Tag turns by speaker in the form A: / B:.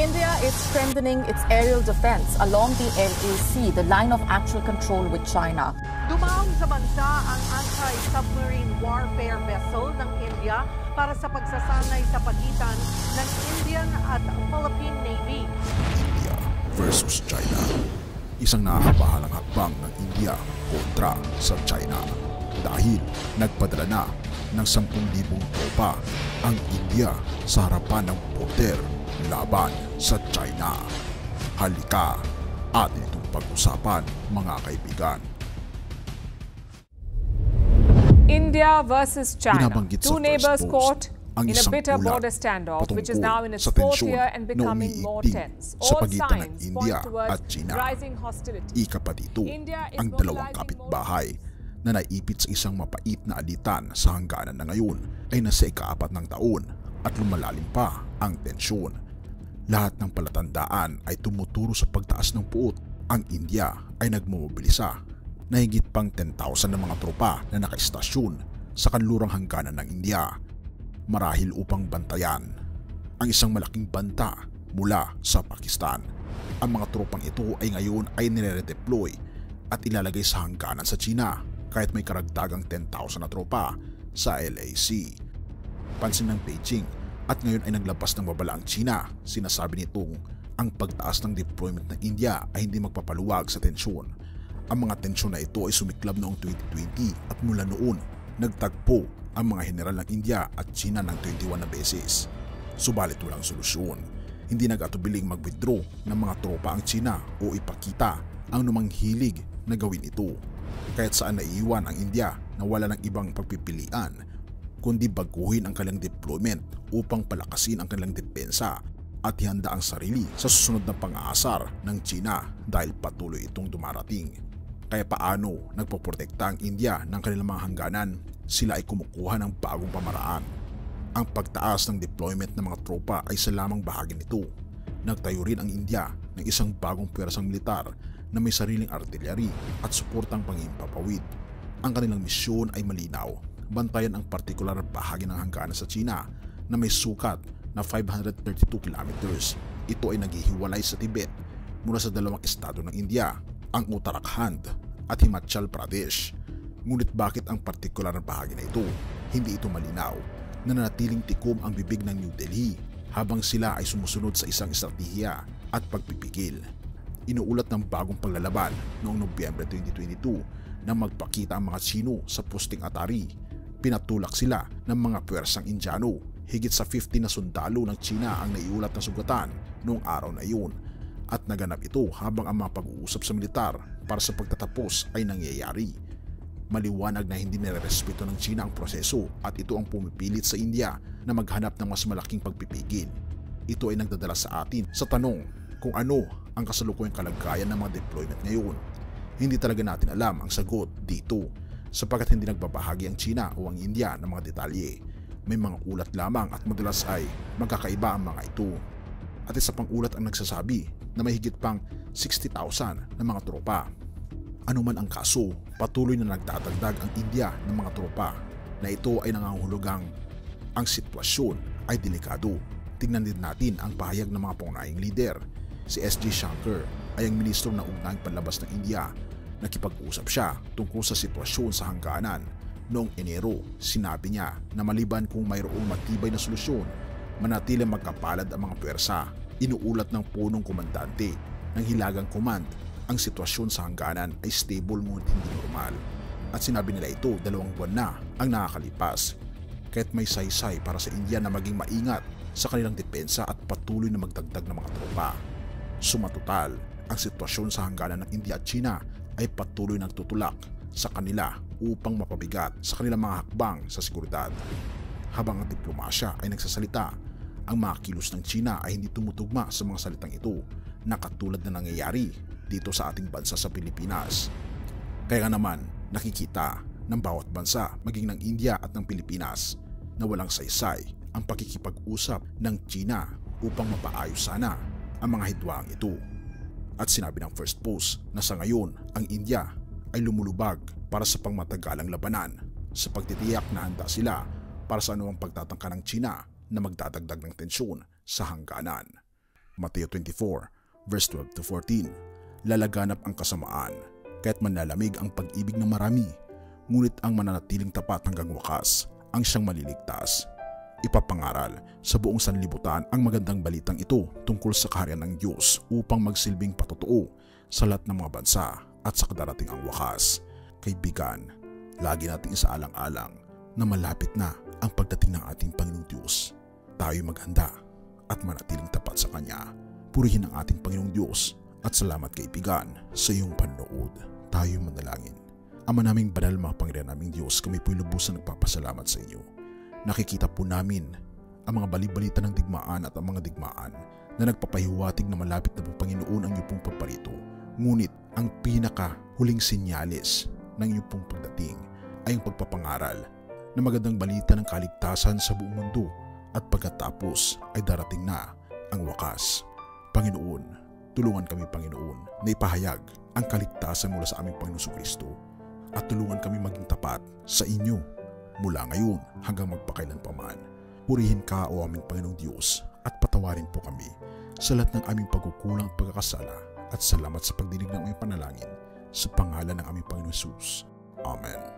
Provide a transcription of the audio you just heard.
A: India is strengthening its aerial defense along the LAC, the line of actual control with China.
B: Dumaong sa bansa ang anti-submarine warfare vessel ng India para sa pagsasanay sa pagitan ng Indian at Philippine Navy.
C: India versus China. Isang nakakabahalang hakbang ng India kontra sa China dahil nagpadala na ng 10,000 tropa ang India sa harapan ng border laban sa China. Halika, atin itong pag-usapan mga kaibigan.
D: India versus China. Two neighbors caught
C: ang
D: in a bitter border standoff, which is now in its fourth year and becoming more tense. All signs point towards rising hostility.
C: Ika pa dito ang dalawang kapitbahay na naipit sa isang mapait na alitan sa hangganan na ngayon ay nasa ika-4 ng taon at lumalalim pa ang tensyon. Lahat ng palatandaan ay tumuturo sa pagtaas ng puot. Ang India ay nagmomobilisa na higit pang 10,000 na mga tropa na nakaistasyon sa kanlurang hangganan ng India marahil upang bantayan ang isang malaking banta mula sa Pakistan. Ang mga tropang ito ay ngayon ay nire-redeploy at ilalagay sa hangganan sa China kahit may karagdagang 10,000 na tropa sa LAC. Pansin ng Beijing at ngayon ay naglabas ng babala ang China. Sinasabi nitong ang pagtaas ng deployment ng India ay hindi magpapaluwag sa tensyon. Ang mga tensyon na ito ay sumiklab noong 2020 at mula noon nagtagpo ang mga general ng India at China ng 21 na beses. Subalit walang solusyon. Hindi nag-atubiling mag-withdraw ng mga tropa ang China o ipakita ang numang hilig na gawin ito. Kahit saan naiiwan ang India na wala ng ibang pagpipilian kundi baguhin ang kanilang deployment upang palakasin ang kanilang depensa at ihanda ang sarili sa susunod na pang-aasar ng China dahil patuloy itong dumarating. Kaya paano nagpoprotekta ang India ng kanilang mga hangganan? Sila ay kumukuha ng bagong pamaraan. Ang pagtaas ng deployment ng mga tropa ay sa lamang bahagi nito. Nagtayo rin ang India ng isang bagong pwersang militar na may sariling artillery at suportang pangimpapawid. Ang kanilang misyon ay malinaw. Bantayan ang partikular bahagi ng hangganan sa China na may sukat na 532 kilometers. Ito ay naghihiwalay sa Tibet mula sa dalawang estado ng India, ang Uttarakhand at Himachal Pradesh. Ngunit bakit ang partikular na bahagi na ito? Hindi ito malinaw. Nananatiling tikom ang bibig ng New Delhi habang sila ay sumusunod sa isang estratehiya at pagpipigil. Inuulat ng bagong paglalaban noong Nobyembre 2022 na magpakita ang mga Chino sa posting Atari. Pinatulak sila ng mga pwersang Indiano. Higit sa 50 na sundalo ng China ang naiulat na sugatan noong araw na iyon. At naganap ito habang ang mga pag-uusap sa militar para sa pagtatapos ay nangyayari. Maliwanag na hindi nirerespeto ng China ang proseso at ito ang pumipilit sa India na maghanap ng mas malaking pagpipigil. Ito ay nagdadala sa atin sa tanong kung ano ang kasalukuyang kalagayan ng mga deployment ngayon. Hindi talaga natin alam ang sagot dito sapagkat hindi nagbabahagi ang China o ang India ng mga detalye. May mga ulat lamang at madalas ay magkakaiba ang mga ito. At isa pang ulat ang nagsasabi na may higit pang 60,000 na mga tropa. Ano man ang kaso, patuloy na nagdadagdag ang India ng mga tropa na ito ay nangangahulugang ang sitwasyon ay delikado. Tingnan din natin ang pahayag ng mga pangunahing leader. Si S.J. Shankar ay ang ministro ng ugnahing panlabas ng India. Nakipag-usap siya tungkol sa sitwasyon sa hangganan. Noong Enero, sinabi niya na maliban kung mayroong matibay na solusyon, manatiling magkapalad ang mga pwersa. Inuulat ng punong komandante ng Hilagang Command, ang sitwasyon sa hangganan ay stable ngunit hindi normal. At sinabi nila ito 2 buwan na ang nakakalipas. Kahit may saysay para sa India na maging maingat sa kanilang depensa at patuloy na magdagdag ng mga tropa. Sumatotal, ang sitwasyon sa hangganan ng India at China ay patuloy nagtutulak sa kanila upang mapabigat sa kanilang mga hakbang sa seguridad. Habang ang diplomasya ay nagsasalita, ang mga kilos ng China ay hindi tumutugma sa mga salitang ito na katulad na nangyayari dito sa ating bansa sa Pilipinas. Kaya naman nakikita ng bawat bansa maging ng India at ng Pilipinas na walang saysay ang pakikipag-usap ng China upang mapaayos sana ang mga hidwaang ito. At sinabi ng First Post na sa ngayon ang India ay lumulubag para sa pangmatagalang labanan sa pagtitiyak na handa sila para sa anumang pagtatangka ng China na magdadagdag ng tensyon sa hangganan. Mateo 24, verse 12 to 14. Lalaganap ang kasamaan, kaya't manlalamig ang pag-ibig ng marami, ngunit ang mananatiling tapat hanggang wakas ang siyang maliligtas. Ipapangaral sa buong sanlibutan ang magandang balitang ito tungkol sa kaharian ng Diyos upang magsilbing patotoo sa lahat ng mga bansa at sa kadarating ang wakas. Kaibigan, lagi nating isaalang-alang na malapit na ang pagdating ng ating Panginoong Diyos. Tayo maghanda at manatiling tapat sa Kanya. Purihin ang ating Panginoong Diyos at salamat kaibigan sa iyong panonood. Tayo manalangin. Ama naming banal, makapangyarihan naming Diyos, kami po'y lubusang nagpapasalamat sa inyo. Nakikita po namin ang mga balibalita ng digmaan at ang mga digmaan na nagpapahiwatig na malapit na po Panginoon ang iyong pong pagparito. Ngunit ang pinakahuling sinyalis ng iyong pong pagdating ay ang pagpapangaral na magandang balita ng kaligtasan sa buong mundo at pagkatapos ay darating na ang wakas. Panginoon, tulungan kami Panginoon na ipahayag ang kaligtasan mula sa aming Panginoong Kristo at tulungan kami maging tapat sa inyo mula ngayon hanggang magpakailanpaman. Purihin ka o aming Panginoong Diyos at patawarin po kami sa lahat ng aming pagkukulang at pagkakasala at salamat sa pagdinig ng aming panalangin sa pangalan ng aming Panginoong Jesus. Amen.